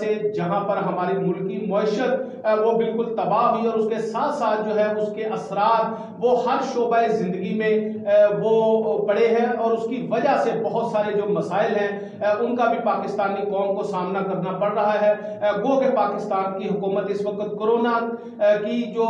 سے جہاں پر ہماری ملکی معیشت وہ بالکل تباہ ہوئی اور اس کے ساتھ ساتھ جو ہے اس کے اثرات وہ ہر شعبہ زندگی میں وہ پڑے ہیں اور اس کی وجہ سے بہت سارے جو مسائل ہیں ان کا بھی پاکستانی قوم کو سامنا کرنا پڑ رہا ہے. گو کہ پاکستان کی حکومت اس وقت کورونا کی جو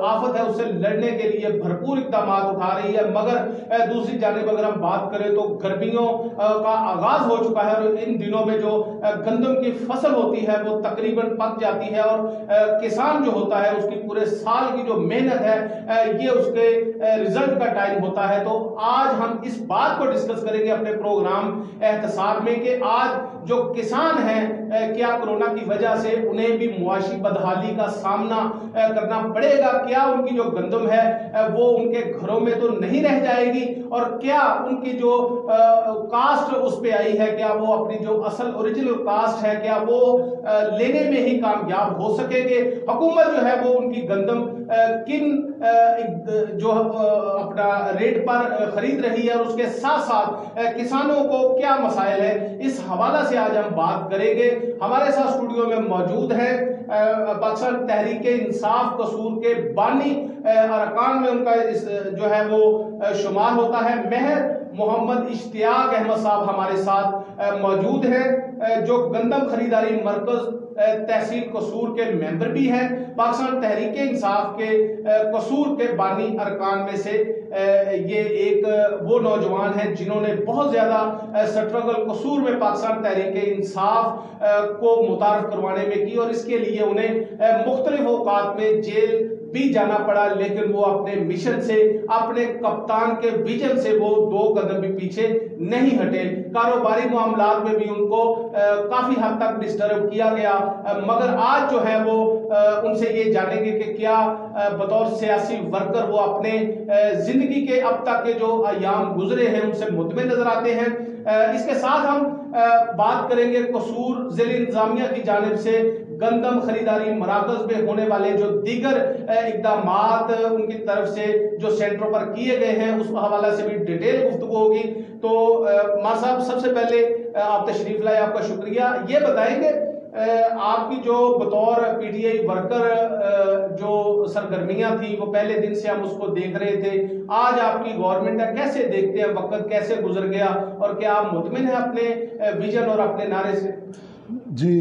آفت ہے اسے لڑنے کے لیے بھرپور اقدامات اٹھا رہی ہے, مگر دوسری جانب اگر ہم بات کریں تو گرمیوں کا آغاز ہو چکا ہے اور ان دنوں میں جو گندم کی فصل ہوتی ہے وہ تقریباً پک جاتی ہے اور کسان جو ہوتا ہے اس کی پورے سال کی جو محنت ہے یہ اس کے رزلٹ کا ٹائم ہوتا ہے. تو آج ہم اس بات کو ڈسکس کریں گے اپنے پروگرام احتساب میں کہ آج جو کسان ہیں کیا کورونا کی وجہ سے انہیں بھی معاشی بدحالی کا سامنا کرنا پڑے گا, کیا ان کی جو گندم ہے وہ ان کے گھروں میں تو نہیں رہ جائے گی اور کیا ان کی جو کاسٹ اس پہ آئی ہے کیا وہ اپنی جو اصل اوریجنل کاسٹ ہے کیا وہ لینے میں ہی کامیاب ہو سکیں گے. حکومت جو ہے وہ ان کی گندم کن جو اپنا ریٹ پر خرید رہی ہے اور اس کے ساتھ ساتھ کسانوں کو کیا مسائل ہے, اس حوالہ سے آج ہم بات کریں گے. ہمارے ساتھ اسٹوڈیو میں موجود ہیں پاکستان تحریک انصاف قصور کے بانی ارکان میں ان کا جو ہے وہ شمار ہوتا ہے. مہر محمد اشتیاق احمد صاحب ہمارے ساتھ موجود ہیں جو گندم خریداری مرکز تحصیل قصور کے ممبر بھی ہیں. پاکستان تحریک انصاف کے قصور کے بانی ارکان میں سے یہ ایک وہ نوجوان ہیں جنہوں نے بہت زیادہ سٹرگل قصور میں پاکستان تحریک انصاف کو متعارف کروانے میں کی اور اس کے لیے انہیں مختلف اوقات میں جیل بھی جانا پڑا, لیکن وہ اپنے مشن سے اپنے کپتان کے ویژن سے وہ دو قدم بھی پیچھے نہیں ہٹے. کاروباری معاملات میں بھی ان کو کافی حد تک ڈسٹرب کیا گیا, مگر آج جو ہے وہ ان سے یہ جانیں گے کہ کیا بطور سیاسی ورکر وہ اپنے زندگی کے اب تک کے جو ایام گزرے ہیں ان سے مطمئن نظر آتے ہیں. اس کے ساتھ ہم بات کریں گے قصور ضلع انتظامیہ کی جانب سے گندم خریداری مراکز میں ہونے والے جو دیگر اقدامات ان کی طرف سے جو سینٹروں پر کیے گئے ہیں اس حوالہ سے بھی ڈیٹیل گفتگو ہوگی. تو ماں صاحب سب سے پہلے آپ تشریف لائے, آپ کا شکریہ. یہ بتائیں گے آپ کی جو بطور پی ٹی آئی ورکر جو سرگرمیاں تھیں وہ پہلے دن سے ہم اس کو دیکھ رہے تھے, آج آپ کی گورنمنٹ ہے کیسے دیکھتے ہیں, وقت کیسے گزر گیا اور کیا آپ مطمئن ہیں اپنے ویژن اور اپنے نعرے سے؟ جی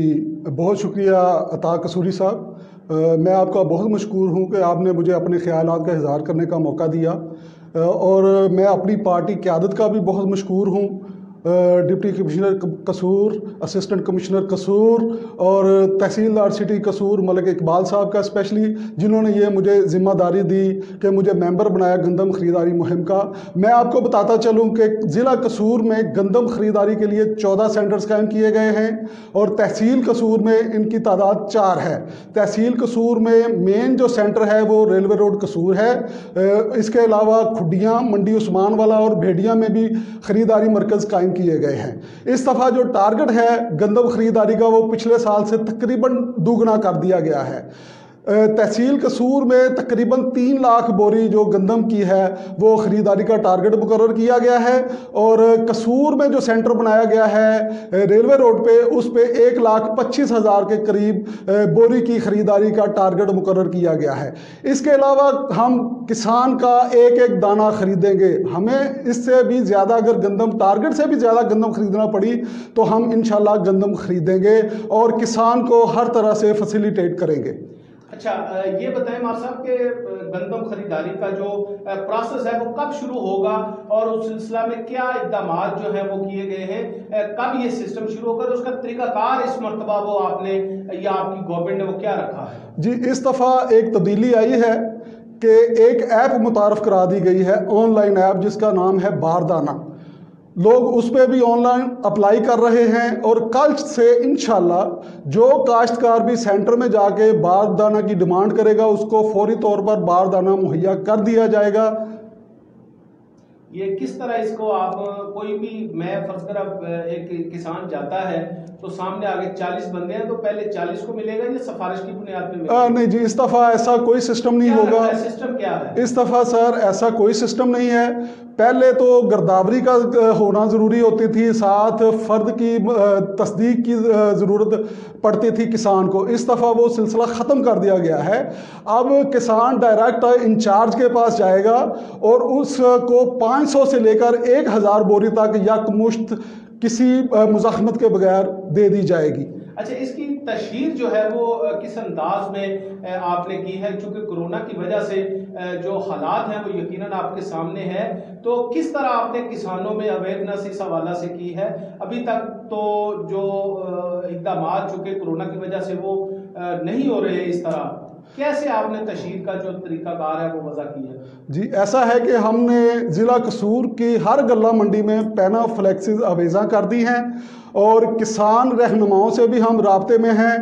بہت شکریہ عطا قصوری صاحب, میں آپ کا بہت مشکور ہوں کہ آپ نے مجھے اپنے خیالات کا اظہار کرنے کا موقع دیا اور میں اپنی پارٹی قیادت کا بھی بہت مشکور ہوں, ڈپٹی کمشنر قصور, اسسٹنٹ کمشنر قصور اور تحصیلدار سٹی قصور ملک اقبال صاحب کا اسپیشلی, جنہوں نے یہ مجھے ذمہ داری دی کہ مجھے ممبر بنایا گندم خریداری مہم کا. میں آپ کو بتاتا چلوں کہ ضلع قصور میں گندم خریداری کے لیے 14 سینٹرز قائم کیے گئے ہیں اور تحصیل قصور میں ان کی تعداد 4 ہے. تحصیل قصور میں مین جو سینٹر ہے وہ ریلوے روڈ قصور ہے, اس کے علاوہ کھڈیاں, منڈی عثمان والا اور بھیڑیاں میں بھی خریداری مرکز قائم کیے گئے ہیں. اس دفعہ جو ٹارگٹ ہے گندم خریداری کا وہ پچھلے سال سے تقریباً دوگنا کر دیا گیا ہے. تحصیل قصور میں تقریباً 3 لاکھ بوری جو گندم کی ہے وہ خریداری کا ٹارگٹ مقرر کیا گیا ہے اور قصور میں جو سینٹر بنایا گیا ہے ریلوے روڈ پہ اس پہ 1,25,000 کے قریب بوری کی خریداری کا ٹارگٹ مقرر کیا گیا ہے. اس کے علاوہ ہم کسان کا ایک ایک دانہ خریدیں گے, ہمیں اس سے بھی زیادہ اگر گندم ٹارگٹ سے بھی زیادہ گندم خریدنا پڑی تو ہم انشاءاللہ گندم خریدیں گے اور کسان کو ہر طرح سے فیسیلیٹیٹ کریں گے. اچھا یہ بتائیں مار صاحب کہ گندم خریداری کا جو پروسیس ہے وہ کب شروع ہوگا اور اس سلسلہ میں کیا اقدامات جو ہیں وہ کیے گئے ہیں, کب یہ سسٹم شروع ہوگا, اس کا طریقہ کار اس مرتبہ وہ آپ نے یا آپ کی گورنمنٹ نے وہ کیا رکھا ہے؟ جی اس دفعہ ایک تبدیلی آئی ہے کہ ایک ایپ متعارف کرا دی گئی ہے, آن لائن ایپ جس کا نام ہے باردانہ. لوگ اس پہ بھی آن لائن اپلائی کر رہے ہیں اور کل سے انشاءاللہ جو کاشتکار بھی سینٹر میں جا کے باردانہ کی ڈیمانڈ کرے گا اس کو فوری طور پر باردانہ مہیا کر دیا جائے گا. یہ کس طرح اس کو آپ کوئی بھی میں فرض کر اب ایک کسان جاتا ہے تو سامنے آگے 40 بندے ہیں تو پہلے 40 کو ملے گا یا سفارش کی بنیاد پہ ملے گا؟ نہیں جی، اس دفعہ ایسا کوئی سسٹم نہیں ہوگا۔ سسٹم کیا ہے اس دفعہ سر ایسا کوئی سسٹم نہیں ہے۔ پہلے تو گرداوری کا ہونا ضروری ہوتی تھی، ساتھ فرد کی تصدیق کی ضرورت پڑتی تھی کسان کو۔ اس دفعہ وہ سلسلہ ختم کر دیا گیا ہے۔ اب کسان ڈائریکٹ انچارج کے پاس جائے گا اور اس کو 500 سے لے کر 1000 بوری تک یکمشت کسی مزاحمت کے بغیر دے دی جائے گی۔ اچھا، اس کی تشہیر جو ہے وہ کس انداز میں آپ نے کی ہے؟ چونکہ کرونا کی وجہ سے جو حالات ہیں وہ یقیناً آپ کے سامنے ہے، تو کس طرح آپ نے کسانوں میں اویئرنیس اس حوالہ سے کی ہے؟ ابھی تک تو جو اقدامات چونکہ کرونا کی وجہ سے وہ نہیں ہو رہے اس طرح، کیسے آپ نے تشہیر کا جو طریقہ کار ہے وہ وضع کی ہے؟ جی ایسا ہے کہ ہم نے ضلع قصور کی ہر غلہ منڈی میں پینا فلیکسز آویزاں کر دی ہیں اور کسان رہنماؤں سے بھی ہم رابطے میں ہیں۔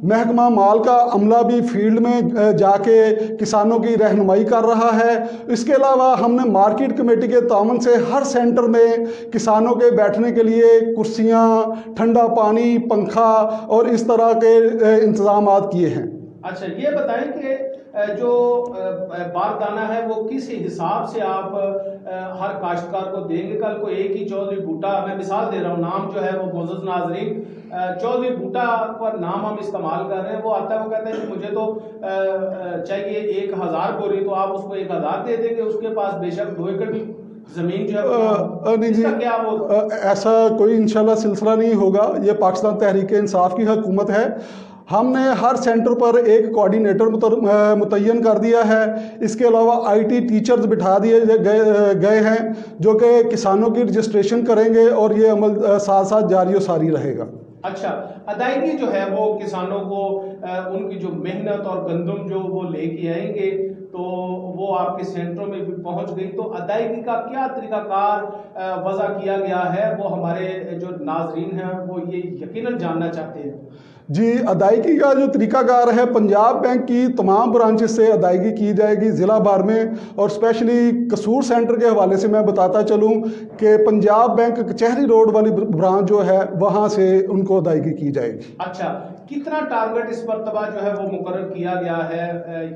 محکمہ مال کا عملہ بھی فیلڈ میں جا کے کسانوں کی رہنمائی کر رہا ہے۔ اس کے علاوہ ہم نے مارکیٹ کمیٹی کے تعاون سے ہر سینٹر میں کسانوں کے بیٹھنے کے لیے کرسیاں، ٹھنڈا پانی، پنکھا اور اس طرح کے انتظامات کیے ہیں۔ اچھا، یہ بتائیں کہ جو باردانہ ہے وہ کس حساب سے آپ ہر کاشتکار کو دیں گے؟ کل کو ایک ہی چودھری بوٹا، میں مثال دے رہا ہوں، نام جو ہے وہ معزز ناظرین چودھری بوٹا پر نام ہم استعمال کر رہے ہیں، وہ آتا ہے وہ کہتا ہے کہ مجھے تو چاہیے 1000 بوری، تو آپ اس کو 1000 دے دیں گے، اس کے پاس بے شک 2 ایکڑ بھی زمین جو ہے نہیں جی، ایسا کوئی انشاءاللہ سلسلہ نہیں ہوگا۔ یہ پاکستان تحریک انصاف کی حکومت ہے۔ ہم نے ہر سینٹر پر ایک کوآرڈینیٹر متعین کر دیا ہے۔ اس کے علاوہ IT ٹیچرز بٹھا دیے گئے ہیں جو کہ کسانوں کی رجسٹریشن کریں گے اور یہ عمل ساتھ ساتھ جاری و ساری رہے گا۔ اچھا، ادائیگی جو ہے وہ کسانوں کو ان کی جو محنت اور گندم جو وہ لے کے آئیں گے تو وہ آپ کے سینٹروں میں بھی پہنچ گئی، تو ادائیگی کا کیا طریقہ کار وضع کیا گیا ہے وہ ہمارے جو ناظرین ہیں وہ یہ یقیناً جاننا چاہتے ہیں۔ جی، ادائیگی کا جو طریقہ کار ہے، پنجاب بینک کی تمام برانچز سے ادائیگی کی جائے گی ضلع بھر میں، اور اسپیشلی قصور سینٹر کے حوالے سے میں بتاتا چلوں کہ پنجاب بینک کچہری روڈ والی برانچ جو ہے وہاں سے ان کو ادائیگی کی جائے گی۔ اچھا، کتنا ٹارگٹ اس مرتبہ جو ہے وہ مقرر کیا گیا ہے؟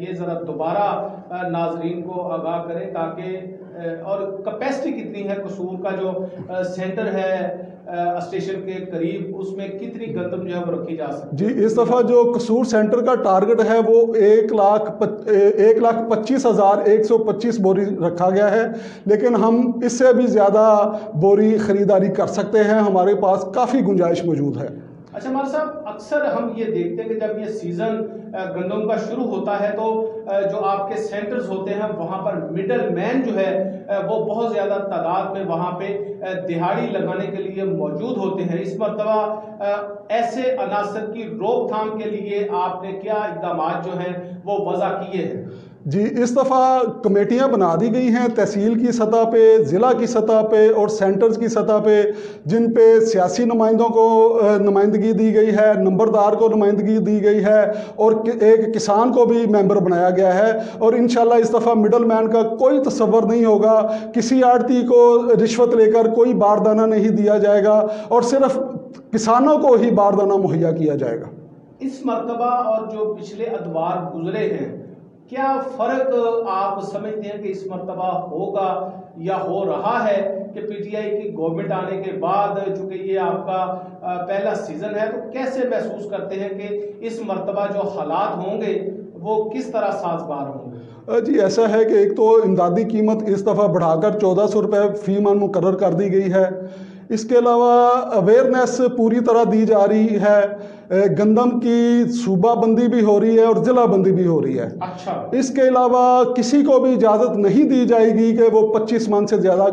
یہ ذرا دوبارہ ناظرین کو آگاہ کریں تاکہ، اور کیپیسٹی کتنی ہے قصور کا جو سینٹر ہے اسٹیشن کے قریب، اس میں کتنی گندم جو ہے وہ رکھی جا سکتی؟ جی، اس دفعہ جو قصور سینٹر کا ٹارگٹ ہے وہ 1,25,125 بوری رکھا گیا ہے، لیکن ہم اس سے بھی زیادہ بوری خریداری کر سکتے ہیں، ہمارے پاس کافی گنجائش موجود ہے۔ اچھا مار صاحب، اکثر ہم یہ دیکھتے ہیں کہ جب یہ سیزن گندم کا شروع ہوتا ہے تو جو آپ کے سینٹرز ہوتے ہیں وہاں پر مڈل مین جو ہے وہ بہت زیادہ تعداد میں وہاں پہ دہاڑی لگانے کے لیے موجود ہوتے ہیں۔ اس مرتبہ ایسے عناصر کی روک تھام کے لیے آپ نے کیا اقدامات جو ہیں وہ وضع کیے ہیں؟ جی، اس دفعہ کمیٹیاں بنا دی گئی ہیں تحصیل کی سطح پہ، ضلع کی سطح پہ اور سینٹرز کی سطح پہ، جن پہ سیاسی نمائندوں کو نمائندگی دی گئی ہے، نمبردار کو نمائندگی دی گئی ہے اور ایک کسان کو بھی ممبر بنایا گیا ہے۔ اور انشاءاللہ اس دفعہ مڈل مین کا کوئی تصور نہیں ہوگا، کسی آڑتی کو رشوت لے کر کوئی باردانہ نہیں دیا جائے گا اور صرف کسانوں کو ہی باردانہ مہیا کیا جائے گا۔ اس مرتبہ اور جو پچھلے ادوار گزرے ہیں، کیا فرق آپ سمجھتے ہیں کہ اس مرتبہ ہوگا یا ہو رہا ہے کہ PTI کی گورنمنٹ آنے کے بعد، چونکہ یہ آپ کا پہلا سیزن ہے، تو کیسے محسوس کرتے ہیں کہ اس مرتبہ جو حالات ہوں گے وہ کس طرح سازگار ہوں گے؟ جی، ایسا ہے کہ ایک تو امدادی قیمت اس دفعہ بڑھا کر 1400 روپے فی من مقرر کر دی گئی ہے۔ اس کے علاوہ اویئرنیس پوری طرح دی جا رہی ہے، گندم کی صوبہ بندی بھی ہو رہی ہے اور ضلع بندی بھی ہو رہی ہے۔ اچھا، اس کے علاوہ کسی کو بھی اجازت نہیں دی جائے گی کہ وہ 25 من سے زیادہ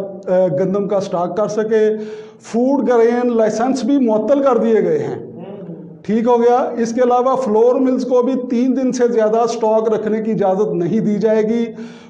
گندم کا سٹاک کر سکے۔ فوڈ گرین لائسنس بھی معطل کر دیے گئے ہیں، ٹھیک ہو گیا۔ اس کے علاوہ فلور ملز کو بھی 3 دن سے زیادہ سٹاک رکھنے کی اجازت نہیں دی جائے گی۔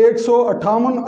158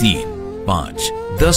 3, 5, 10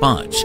5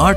8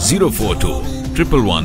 042-111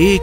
1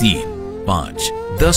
3, 5, 10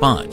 5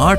8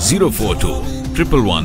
042-111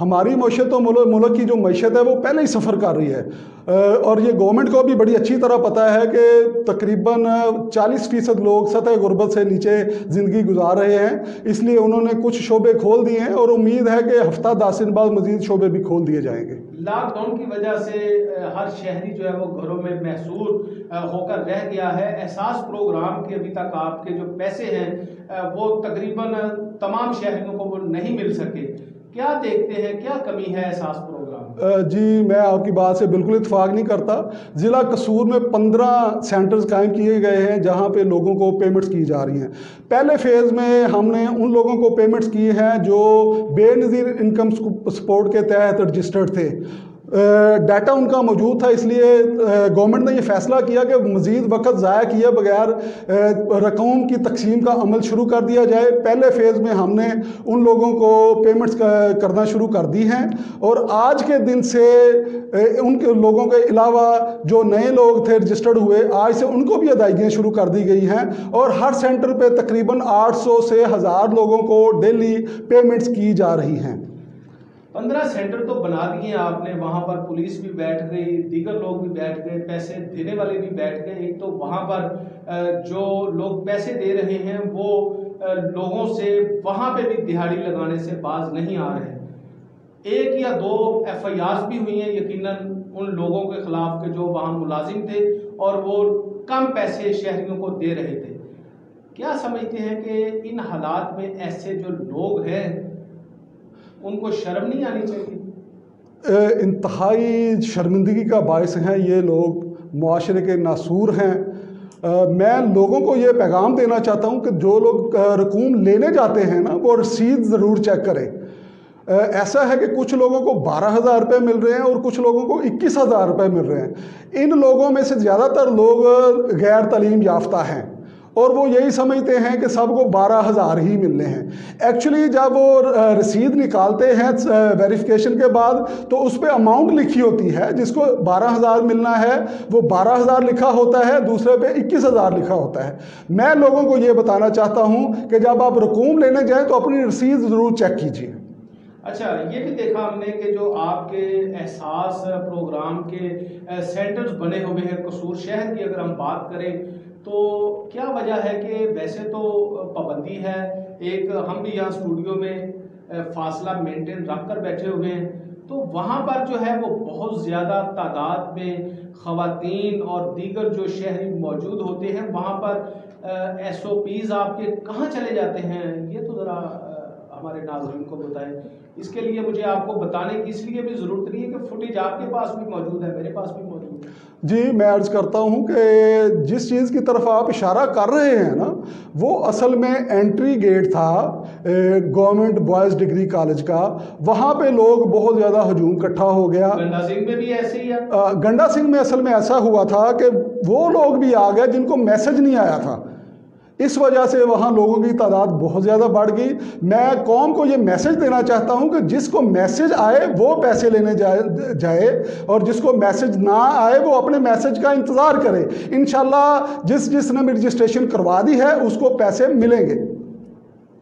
ہماری معیشت تو ملک کی جو معیشت ہے وہ پہلے ہی سفر کر رہی ہے، اور یہ گورنمنٹ کو بھی بڑی اچھی طرح پتہ ہے کہ تقریباً 40% لوگ سطح غربت سے نیچے زندگی گزار رہے ہیں، اس لیے انہوں نے کچھ شعبے کھول دیے ہیں اور امید ہے کہ ہفتہ 10 دن بعد مزید شعبے بھی کھول دیے جائیں گے۔ لاک ڈاؤن کی وجہ سے ہر شہری جو ہے وہ گھروں میں محصور ہو کر رہ گیا ہے۔ احساس پروگرام کے ابھی تک آپ کے جو پیسے ہیں وہ تقریباً تمام شہریوں کو وہ نہیں مل سکے، کیا دیکھتے ہیں کیا کمی ہے احساس پروگرام؟ جی میں آپ کی بات سے بالکل اتفاق نہیں کرتا۔ ضلع قصور میں 15 سینٹرز قائم کیے گئے ہیں جہاں پہ لوگوں کو پیمنٹس کی جا رہی ہیں۔ پہلے فیز میں ہم نے ان لوگوں کو پیمنٹس کی ہیں جو بے نظیر انکم سپورٹ کے تحت رجسٹرڈ تھے، ڈیٹا ان کا موجود تھا، اس لیے گورنمنٹ نے یہ فیصلہ کیا کہ مزید وقت ضائع کیے بغیر رقوم کی تقسیم کا عمل شروع کر دیا جائے۔ پہلے فیز میں ہم نے ان لوگوں کو پیمنٹس کرنا شروع کر دی ہیں، اور آج کے دن سے ان کے لوگوں کے علاوہ جو نئے لوگ تھے رجسٹرڈ ہوئے، آج سے ان کو بھی ادائیگیاں شروع کر دی گئی ہیں، اور ہر سینٹر پہ تقریباً 800 سے 1000 لوگوں کو ڈیلی پیمنٹس کی جا رہی ہیں۔ 15 سینٹر تو بنا دیے آپ نے، وہاں پر پولیس بھی بیٹھ گئی، دیگر لوگ بھی بیٹھ گئے، پیسے دینے والے بھی بیٹھ گئے۔ ایک تو وہاں پر جو لوگ پیسے دے رہے ہیں وہ لوگوں سے وہاں پہ بھی دہاڑی لگانے سے باز نہیں آ رہے۔ 1 یا 2 FIRs بھی ہوئی ہیں یقیناً ان لوگوں کے خلاف کہ جو وہاں ملازم تھے اور وہ کم پیسے شہریوں کو دے رہے تھے۔ کیا سمجھتے ہیں کہ ان حالات میں ایسے جو لوگ ہیں ان کو شرم نہیں آنی چاہیے؟ انتہائی شرمندگی کا باعث ہیں یہ لوگ، معاشرے کے ناسور ہیں۔ میں لوگوں کو یہ پیغام دینا چاہتا ہوں کہ جو لوگ رقوم لینے جاتے ہیں نا وہ رسید ضرور چیک کریں۔ ایسا ہے کہ کچھ لوگوں کو 12,000 روپے مل رہے ہیں اور کچھ لوگوں کو 21,000 روپے مل رہے ہیں۔ ان لوگوں میں سے زیادہ تر لوگ غیر تعلیم یافتہ ہیں اور وہ یہی سمجھتے ہیں کہ سب کو 12,000 ہی ملنے ہیں۔ ایکچولی جب وہ رسید نکالتے ہیں ویریفیکیشن کے بعد تو اس پہ اماؤنٹ لکھی ہوتی ہے، جس کو 12,000 ملنا ہے وہ 12,000 لکھا ہوتا ہے، دوسرے پہ 21,000 لکھا ہوتا ہے۔ میں لوگوں کو یہ بتانا چاہتا ہوں کہ جب آپ رقوم لینے جائیں تو اپنی رسید ضرور چیک کیجیے۔ اچھا، یہ بھی دیکھا ہم نے کہ جو آپ کے احساس پروگرام کے سینٹرز بنے ہوئے ہیں قصور شہر کی اگر ہم بات کریں تو کیا وجہ ہے کہ ویسے تو پابندی ہے، ایک ہم بھی یہاں اسٹوڈیو میں فاصلہ مینٹین رکھ کر بیٹھے ہوئے ہیں، تو وہاں پر جو ہے وہ بہت زیادہ تعداد میں خواتین اور دیگر جو شہری موجود ہوتے ہیں، وہاں پر SOPs آپ کے کہاں چلے جاتے ہیں؟ یہ تو ذرا ہمارے ناظرین کو بتائیں۔ اس کے لیے مجھے آپ کو بتانے کی اس لیے بھی ضرورت نہیں ہے کہ فوٹیج آپ کے پاس بھی موجود ہے، میرے پاس بھی موجود ہے۔ جی میں عرض کرتا ہوں کہ جس چیز کی طرف آپ اشارہ کر رہے ہیں نا وہ اصل میں انٹری گیٹ تھا گورنمنٹ بوائز ڈگری کالج کا، وہاں پہ لوگ بہت زیادہ ہجوم اکٹھا ہو گیا۔ گنڈا سنگھ میں بھی ایسے ہی ہے؟ گنڈا سنگھ میں اصل میں ایسا ہوا تھا کہ وہ لوگ بھی آ گئے جن کو میسج نہیں آیا تھا، اس وجہ سے وہاں لوگوں کی تعداد بہت زیادہ بڑھ گئی۔ میں قوم کو یہ میسج دینا چاہتا ہوں کہ جس کو میسج آئے وہ پیسے لینے جائے اور جس کو میسج نہ آئے وہ اپنے میسج کا انتظار کرے۔ انشاءاللہ جس نے بھی رجسٹریشن کروا دی ہے اس کو پیسے ملیں گے۔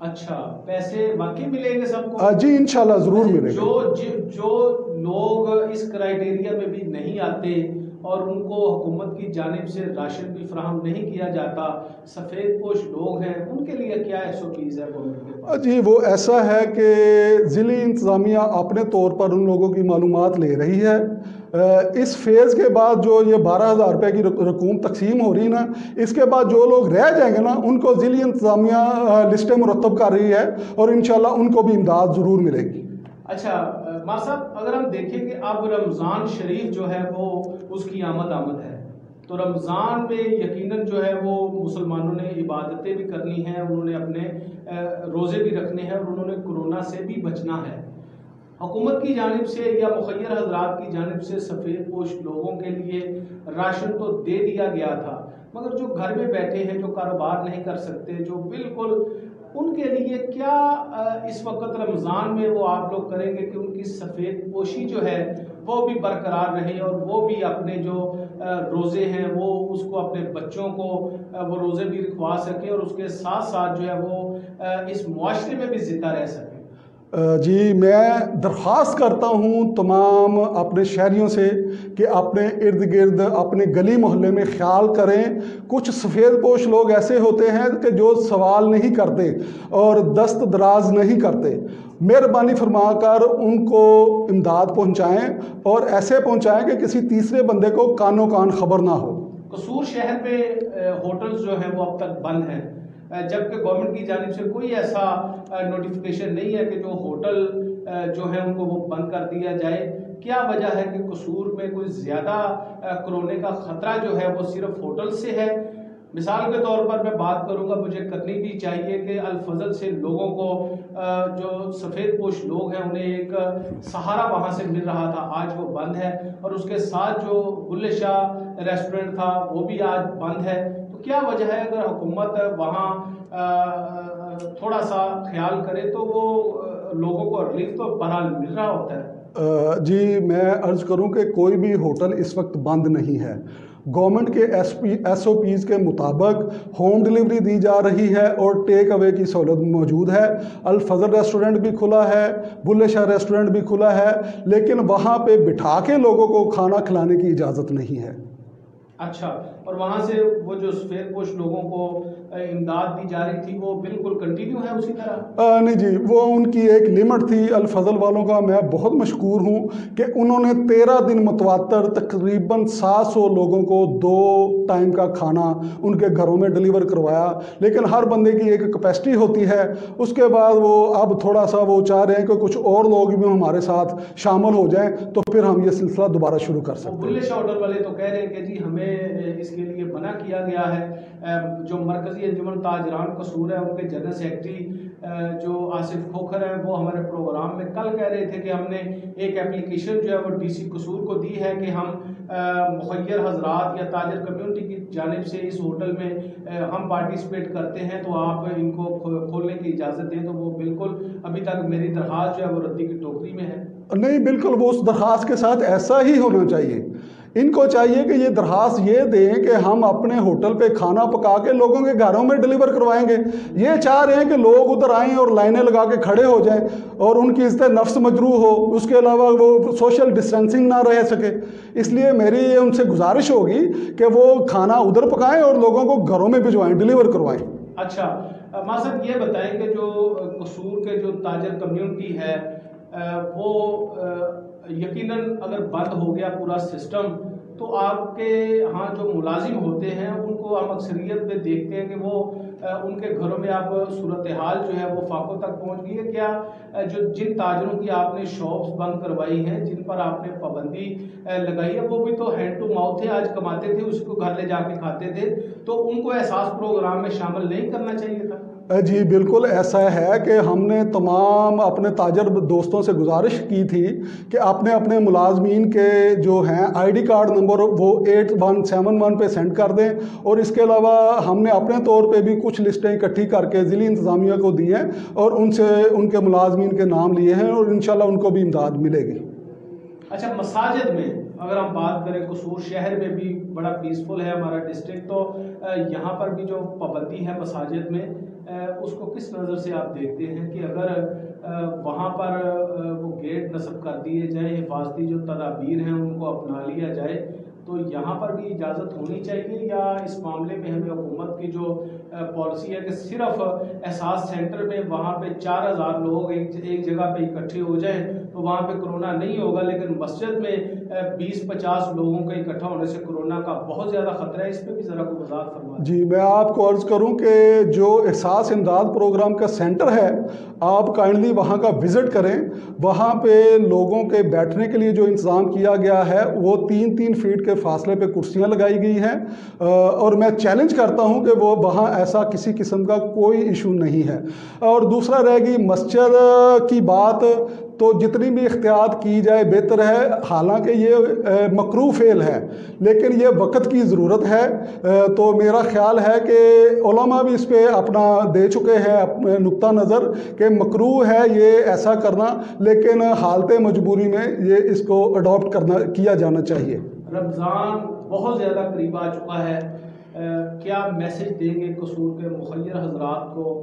اچھا، پیسے واقعی ملیں گے سب کو؟ جی انشاءاللہ ضرور ملیں گے۔ جو لوگ اس کرائیٹیریا میں بھی نہیں آتے اور ان کو حکومت کی جانب سے راشن بھی فراہم نہیں کیا جاتا، سفید پوش لوگ ہیں، ان کے لیے کیا SOPs ہے گورنمنٹ کے پاس؟ جی وہ ایسا ہے کہ ضلعی انتظامیہ اپنے طور پر ان لوگوں کی معلومات لے رہی ہے۔ اس فیز کے بعد جو یہ 12,000 روپے کی رقوم تقسیم ہو رہی نا، اس کے بعد جو لوگ رہ جائیں گے نا ان کو ضلعی انتظامیہ لسٹیں مرتب کر رہی ہے اور انشاءاللہ ان کو بھی امداد ضرور ملے گی۔ اچھا ماں صاحب، اگر ہم دیکھیں کہ اب رمضان شریف جو ہے وہ اس کی آمد ہے، تو رمضان میں یقیناً جو ہے وہ مسلمانوں نے عبادتیں بھی کرنی ہیں، انہوں نے اپنے روزے بھی رکھنے ہیں اور انہوں نے کورونا سے بھی بچنا ہے۔ حکومت کی جانب سے یا مخیر حضرات کی جانب سے سفید پوش لوگوں کے لیے راشن تو دے دیا گیا تھا، مگر جو گھر میں بیٹھے ہیں، جو کاروبار نہیں کر سکتے، جو بالکل ان کے لیے کیا اس وقت رمضان میں وہ آپ لوگ کریں گے کہ ان کی سفید پوشی جو ہے وہ بھی برقرار رہے اور وہ بھی اپنے جو روزے ہیں وہ اس کو اپنے بچوں کو وہ روزے بھی رکھوا سکیں اور اس کے ساتھ ساتھ جو ہے وہ اس معاشرے میں بھی زندہ رہ سکیں؟ جی میں درخواست کرتا ہوں تمام اپنے شہریوں سے کہ اپنے ارد گرد اپنے گلی محلے میں خیال کریں. کچھ سفید پوش لوگ ایسے ہوتے ہیں کہ جو سوال نہیں کرتے اور دست دراز نہیں کرتے. مہربانی فرما کر ان کو امداد پہنچائیں اور ایسے پہنچائیں کہ کسی تیسرے بندے کو کانوں کان خبر نہ ہو. قصور شہر میں ہوٹلز جو ہیں وہ اب تک بند ہیں، جبکہ گورنمنٹ کی جانب سے کوئی ایسا نوٹیفیکیشن نہیں ہے کہ جو ہوٹل جو ہے ان کو وہ بند کر دیا جائے. کیا وجہ ہے کہ قصور میں کوئی زیادہ کرونے کا خطرہ جو ہے وہ صرف ہوٹل سے ہے؟ مثال کے طور پر میں بات کروں گا، مجھے کرنی بھی چاہیے کہ الفضل سے لوگوں کو جو سفید پوش لوگ ہیں انہیں ایک سہارا وہاں سے مل رہا تھا، آج وہ بند ہے. اور اس کے ساتھ جو بلے شاہ ریسٹورنٹ تھا وہ بھی آج بند ہے. تو کیا وجہ ہے؟ اگر حکومت وہاں تھوڑا سا خیال کرے تو وہ لوگوں کو ریلیف تو بہرحال مل رہا ہوتا ہے. جی میں عرض کروں کہ کوئی بھی ہوٹل اس وقت بند نہیں ہے. گورنمنٹ کے ایس او پیز کے مطابق ہوم ڈلیوری دی جا رہی ہے اور ٹیک اوے کی سہولت موجود ہے. الفضل ریسٹورنٹ بھی کھلا ہے، بلے شاہ ریسٹورنٹ بھی کھلا ہے، لیکن وہاں پہ بٹھا کے لوگوں کو کھانا کھلانے کی اجازت نہیں ہے. اچھا، اور وہاں سے وہ جو سفید پوش لوگوں کو امداد دی جا رہی تھی وہ بالکل کنٹینیو ہے اسی طرح؟ نہیں جی، وہ ان کی ایک لمٹ تھی. الفضل والوں کا میں بہت مشکور ہوں کہ انہوں نے 13 دن متواتر تقریباً 700 لوگوں کو 2 ٹائم کا کھانا ان کے گھروں میں ڈلیور کروایا. لیکن ہر بندے کی ایک کیپیسٹی ہوتی ہے. اس کے بعد وہ اب تھوڑا سا وہ چاہ رہے ہیں کہ کچھ اور لوگ بھی ہمارے ساتھ شامل ہو جائیں تو پھر ہم یہ سلسلہ دوبارہ شروع کر سکتے ہیں. بلے شاہ ہوٹل والے تو کہہ رہے ہیں کہ جی ہمیں اس کے لیے منع کیا گیا ہے. جو مرکزی انجمن تاجران قصور ہے ان کے جنرل سیکرٹری جو آصف کھوکھر ہیں وہ ہمارے پروگرام میں کل کہہ رہے تھے کہ ہم نے ایک اپلیکیشن جو ہے وہ ڈی سی قصور کو دی ہے کہ ہم مخیر حضرات یا تاجر کمیونٹی کی جانب سے اس ہوٹل میں ہم پارٹیسپیٹ کرتے ہیں تو آپ ان کو کھولنے کی اجازت دیں. تو وہ بالکل ابھی تک میری درخواست جو ہے وہ ردی کی ٹوکری میں ہے. نہیں، بالکل وہ اس درخواست کے ساتھ ایسا ہی ہونا چاہیے. ان کو چاہیے کہ یہ درخواست یہ دیں کہ ہم اپنے ہوٹل پہ کھانا پکا کے لوگوں کے گھروں میں ڈلیور کروائیں گے. یہ چاہ رہے ہیں کہ لوگ ادھر آئیں اور لائنیں لگا کے کھڑے ہو جائیں اور ان کی عزت نفس مجروح ہو، اس کے علاوہ وہ سوشل ڈسٹینسنگ نہ رہ سکے. اس لیے میری ان سے گزارش ہوگی کہ وہ کھانا ادھر پکائیں اور لوگوں کو گھروں میں بھجوائیں، ڈلیور کروائیں. اچھا ماں صاحب یہ بتائیں کہ جو قصور کے جو تاجر کمیونٹی ہے وہ یقیناً اگر بند ہو گیا پورا سسٹم تو آپ کے ہاں جو ملازم ہوتے ہیں ان کو ہم اکثریت میں دیکھتے ہیں کہ وہ ان کے گھروں میں آپ صورتحال جو ہے وہ فاقوں تک پہنچ گئی ہے. کیا جو جن تاجروں کی آپ نے شاپس بند کروائی ہیں، جن پر آپ نے پابندی لگائی ہے، وہ بھی تو ہینڈ ٹو ماؤتھ تھے، آج کماتے تھے، اس کو گھر لے جا کے کھاتے تھے، تو ان کو احساس پروگرام میں شامل نہیں کرنا چاہیے تھا؟ جی بالکل ایسا ہے کہ ہم نے تمام اپنے تاجر دوستوں سے گزارش کی تھی کہ اپنے اپنے ملازمین کے جو ہیں آئی ڈی کارڈ نمبر وہ 8171 پہ سینڈ کر دیں. اور اس کے علاوہ ہم نے اپنے طور پہ بھی کچھ لسٹیں اکٹھی کر کے ضلعی انتظامیہ کو دی ہیں اور ان سے ان کے ملازمین کے نام لیے ہیں اور انشاءاللہ ان کو بھی امداد ملے گی. اچھا، مساجد میں اگر ہم بات کریں، قصور شہر میں بھی بڑا پیسفل ہے ہمارا ڈسٹرکٹ، تو یہاں پر بھی جو پابندی ہے مساجد میں اس کو کس نظر سے آپ دیکھتے ہیں کہ اگر وہاں پر وہ گیٹ نصب کر دیے جائیں، حفاظتی جو تدابیر ہیں ان کو اپنا لیا جائے، تو یہاں پر بھی اجازت ہونی چاہیے؟ یا اس معاملے میں ہمیں حکومت کی جو پالیسی ہے کہ صرف احساس سینٹر میں وہاں پہ 4000 لوگ ایک جگہ پہ اکٹھے ہو جائیں تو وہاں پہ کرونا نہیں ہوگا، لیکن مسجد میں 20-50 لوگوں کے اکٹھا ہونے سے کرونا کا بہت زیادہ خطرہ ہے، اس پہ بھی ذرا کوئی وضاحت فرمائیں. جی میں آپ کو عرض کروں کہ جو احساس امداد پروگرام کا سینٹر ہے، آپ کائنڈلی وہاں کا وزٹ کریں. وہاں پہ لوگوں کے بیٹھنے کے لیے جو انتظام کیا گیا ہے وہ 3-3 فیٹ کے فاصلے پہ کرسیاں لگائی گئی ہیں اور میں چیلنج کرتا ہوں کہ وہ وہاں ایسا کسی قسم کا کوئی ایشو نہیں ہے. اور دوسرا رہے گی مسجد کی بات، تو جتنی بھی احتیاط کی جائے بہتر ہے. حالانکہ یہ مکروہ فعل ہے لیکن یہ وقت کی ضرورت ہے. تو میرا خیال ہے کہ علماء بھی اس پہ اپنا دے چکے ہیں نقطہ نظر کہ مکروہ ہے یہ ایسا کرنا، لیکن حالت مجبوری میں یہ اس کو اڈاپٹ کیا جانا چاہیے. رمضان بہت زیادہ قریب آ چکا ہے، کیا میسج دیں گے قصور کے مخیر حضرات کو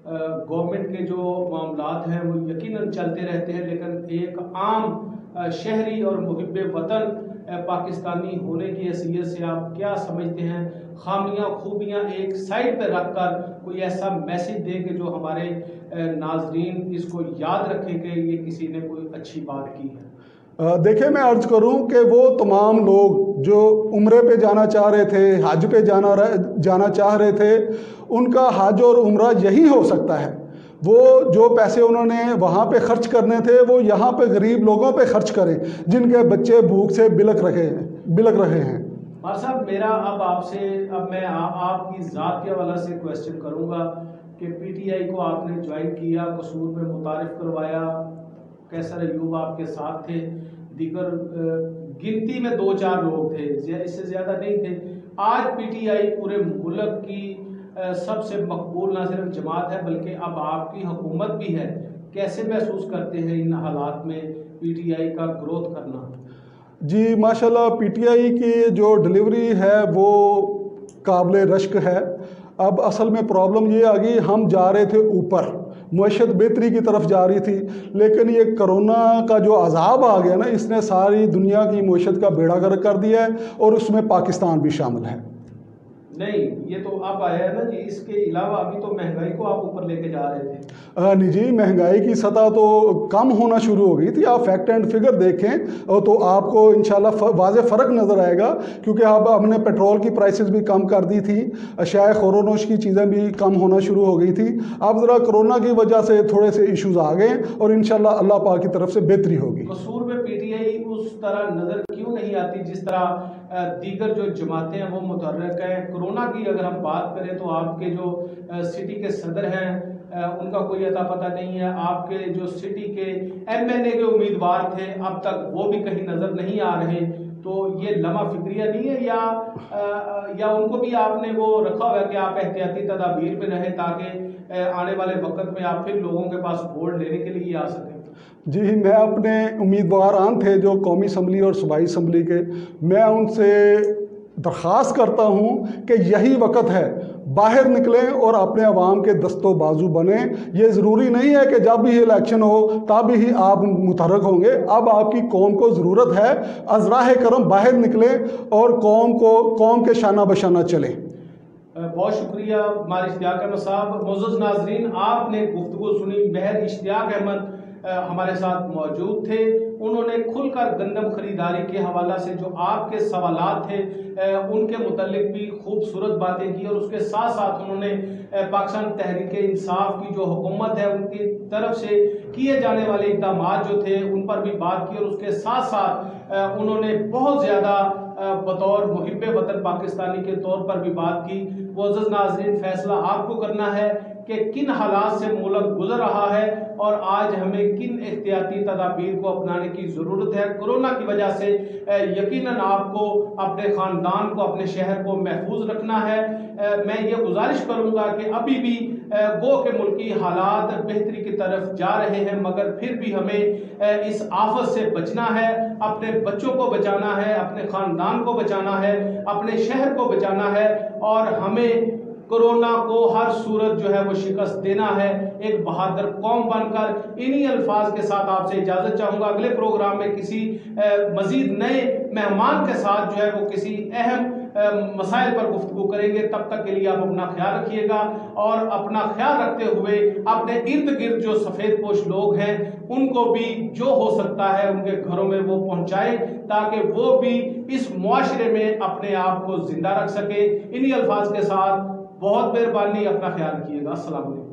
گورنمنٹ کے جو معاملات ہیں وہ یقیناً چلتے رہتے ہیں، لیکن ایک عام شہری اور محب وطن پاکستانی ہونے کی حیثیت سے آپ کیا سمجھتے ہیں، خامیاں خوبیاں ایک سائڈ پہ رکھ کر کوئی ایسا میسیج دیں کہ جو ہمارے ناظرین اس کو یاد رکھیں کہ یہ کسی نے کوئی اچھی بات کی ہے؟ دیکھیں، میں عرض کروں کہ وہ تمام لوگ جو عمرے پہ جانا چاہ رہے تھے، حج پہ جانا چاہ رہے تھے، ان کا حج اور عمرہ یہی ہو سکتا ہے۔ وہ جو پیسے انہوں نے وہاں پہ خرچ کرنے تھے وہ یہاں پہ غریب لوگوں پہ خرچ کریں جن کے بچے بھوک سے بلک رہے ہیں۔ مار صاحب، میرا اب میں آپ کی ذات کے حوالے سے کویسچن کروں گا کہ پی ٹی آئی کو آپ نے جوائن کیا، قصور میں متعارف کروایا، کیسر ایوب آپ کے ساتھ تھے، دیگر گنتی میں 2-4 لوگ تھے، اس سے زیادہ نہیں تھے۔ آج پی ٹی آئی پورے ملک کی سب سے مقبول نہ صرف جماعت ہے بلکہ اب آپ کی حکومت بھی ہے، کیسے محسوس کرتے ہیں ان حالات میں پی ٹی آئی کا گروتھ کرنا؟ جی ماشاءاللہ، پی ٹی آئی کی جو ڈلیوری ہے وہ قابل رشک ہے۔ اب اصل میں پرابلم یہ آ گئی، ہم جا رہے تھے اوپر، معیشت بہتری کی طرف جا رہی تھی، لیکن یہ کرونا کا جو عذاب آ گیا نا، اس نے ساری دنیا کی معیشت کا بیڑا غرق کر دیا ہے، اور اس میں پاکستان بھی شامل ہے۔ نہیں، یہ تو اب آیا ہے نا جی، اس کے علاوہ ابھی تو مہنگائی کو آپ اوپر لے کے جا رہے تھے۔ نہیں جی، مہنگائی کی سطح تو کم ہونا شروع ہو گئی تھی۔ آپ فیکٹ اینڈ فگر دیکھیں تو آپ کو انشاءاللہ واضح فرق نظر آئے گا، کیونکہ اب ہم نے پیٹرول کی پرائسز بھی کم کر دی تھی، اشیاء خورونوش کی چیزیں بھی کم ہونا شروع ہو گئی تھی۔ اب ذرا کرونا کی وجہ سے تھوڑے سے ایشوز آ گئے، اور انشاءاللہ اللہ پاک کی طرف سے بہتری ہوگی۔ قصور میں پی ٹی آئی اس طرح نظر کیوں نہیں آتی جس طرح دیگر جو جماعتیں ہیں وہ متحرک ہیں؟ کرونا کی اگر ہم بات کریں تو آپ کے جو سٹی کے صدر ہیں ان کا کوئی اتا پتہ نہیں ہے، آپ کے جو سٹی کے ایم این اے کے امیدوار تھے اب تک وہ بھی کہیں نظر نہیں آ رہے، تو یہ لمحہ فکریہ نہیں ہے یا ان کو بھی آپ نے وہ رکھا ہوا ہے کہ آپ احتیاطی تدابیر میں رہیں تاکہ آنے والے وقت میں آپ پھر لوگوں کے پاس ووٹ لینے کے لیے آ سکیں؟ جی، میں اپنے امیدواران تھے جو قومی اسمبلی اور صوبائی اسمبلی کے، میں ان سے درخواست کرتا ہوں کہ یہی وقت ہے، باہر نکلیں اور اپنے عوام کے دست و بازو بنیں۔ یہ ضروری نہیں ہے کہ جب بھی الیکشن ہو تب ہی آپ متحرک ہوں گے، اب آپ کی قوم کو ضرورت ہے از راہ کرم باہر نکلیں اور قوم کے شانہ بشانہ چلیں۔ بہت شکریہ مار اشتیاق احمد صاحب۔ معزز ناظرین، آپ نے گفتگو سنی، مہر اشتیاق احمد ہمارے ساتھ موجود تھے، انہوں نے کھل کر گندم خریداری کے حوالہ سے جو آپ کے سوالات تھے ان کے متعلق بھی خوبصورت باتیں کی، اور اس کے ساتھ ساتھ انہوں نے پاکستان تحریک انصاف کی جو حکومت ہے ان کی طرف سے کیے جانے والے اقدامات جو تھے ان پر بھی بات کی، اور اس کے ساتھ ساتھ انہوں نے بہت زیادہ بطور محب وطن پاکستانی کے طور پر بھی بات کی۔ معزز ناظرین، فیصلہ آپ کو کرنا ہے کہ کن حالات سے ملک گزر رہا ہے اور آج ہمیں کن احتیاطی تدابیر کو اپنانے کی ضرورت ہے۔ کورونا کی وجہ سے یقیناً آپ کو اپنے خاندان کو، اپنے شہر کو محفوظ رکھنا ہے۔ میں یہ گزارش کروں گا کہ ابھی بھی گو کے ملکی حالات بہتری کی طرف جا رہے ہیں، مگر پھر بھی ہمیں اس آفت سے بچنا ہے، اپنے بچوں کو بچانا ہے، اپنے خاندان کو بچانا ہے، اپنے شہر کو بچانا ہے، اور ہمیں کورونا کو ہر صورت جو ہے وہ شکست دینا ہے، ایک بہادر قوم بن کر۔ انہی الفاظ کے ساتھ آپ سے اجازت چاہوں گا، اگلے پروگرام میں کسی مزید نئے مہمان کے ساتھ جو ہے وہ کسی اہم مسائل پر گفتگو کریں گے۔ تب تک کے لیے آپ اپنا خیال رکھیے گا، اور اپنا خیال رکھتے ہوئے اپنے ارد گرد جو سفید پوش لوگ ہیں ان کو بھی جو ہو سکتا ہے ان کے گھروں میں وہ پہنچائیں تاکہ وہ بھی اس معاشرے میں اپنے آپ کو زندہ رکھ سکے۔ انہی الفاظ کے ساتھ بہت مہربانی، اپنا خیال رکھیے گا۔ السلام علیکم۔